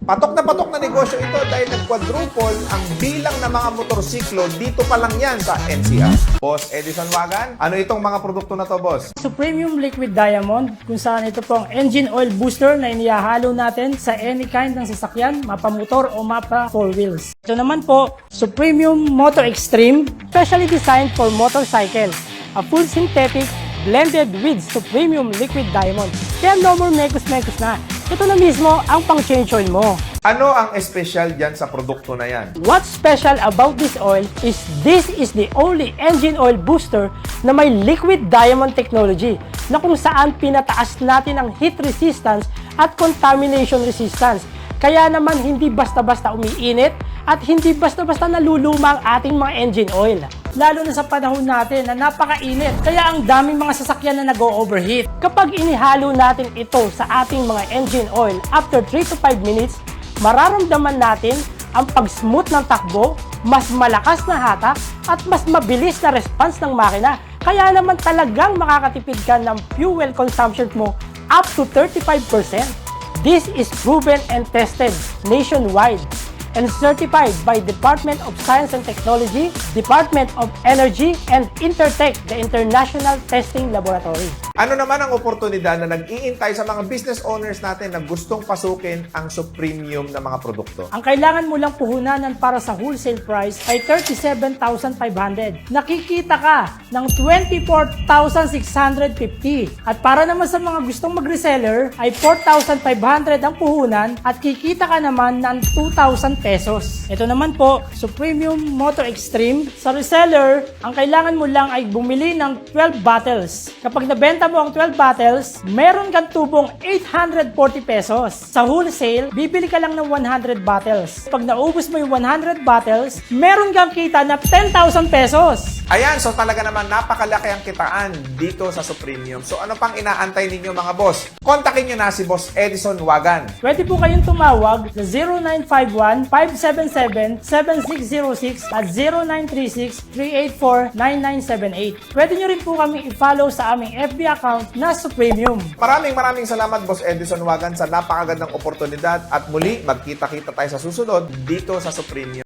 Patok na negosyo ito dahil nag-quadruple ang bilang ng mga motorsiklo dito pa lang yan sa NCR. Boss Edison Wagan, ano itong mga produkto na to, boss? Supremium Liquid Diamond, kung saan ito po ang engine oil booster na inihahalo natin sa any kind ng sasakyan, mapa-motor o mapa-4 wheels. Ito naman po, Supremium Motor Extreme, specially designed for motorcycle. A full synthetic blended with Supremium Liquid Diamond. Kaya no more mekos-mekos na. Ito na mismo ang pang-change oil mo. Ano ang espesyal dyan sa produkto na yan? What's special about this oil is this is the only engine oil booster na may liquid diamond technology na kung saan pinataas natin ang heat resistance at contamination resistance. Kaya naman hindi basta-basta umiinit at hindi basta-basta naluluma ang ating mga engine oil. Lalo na sa panahon natin na napakainit, kaya ang daming mga sasakyan na nag-overheat. Kapag inihalo natin ito sa ating mga engine oil, after 3 to 5 minutes, mararamdaman natin ang pag-smooth ng takbo, mas malakas na hatak, at mas mabilis na response ng makina. Kaya naman talagang makakatipid ka ng fuel consumption mo up to 35%. This is proven and tested nationwide and certified by Department of Science and Technology, Department of Energy, and Intertech, the International Testing Laboratory. Ano naman ang oportunidad na nag-iintay sa mga business owners natin na gustong pasukin ang Supremium na mga produkto? Ang kailangan mo lang puhunanan para sa wholesale price ay 37,500. Nakikita ka ng 24,650. At para naman sa mga gustong mag-reseller ay 4,500 ang puhunan at kikita ka naman ng 2,000 pesos. Ito naman po, Supremium Motor Extreme. Sa reseller, ang kailangan mo lang ay bumili ng 12 bottles. Kapag nabenta mo ang 12 bottles, meron kang tubong 840 pesos. Sa wholesale, bibili ka lang ng 100 bottles. Pag naubos mo yung 100 bottles, meron kang kita na 10,000 pesos. Ayan, so talaga naman napakalaki ang kitaan dito sa Supremium. So ano pang inaantay ninyo mga boss? Kontakin nyo na si Boss Edison Wagan. Pwede po kayong tumawag sa 0951-577-7606 at 0936-384-9978. Pwede nyo rin po kami i-follow sa aming FB account na Supremium. Maraming salamat Boss Edison Wagan sa napakagandang oportunidad at muli magkita-kita tayo sa susunod dito sa Supremium.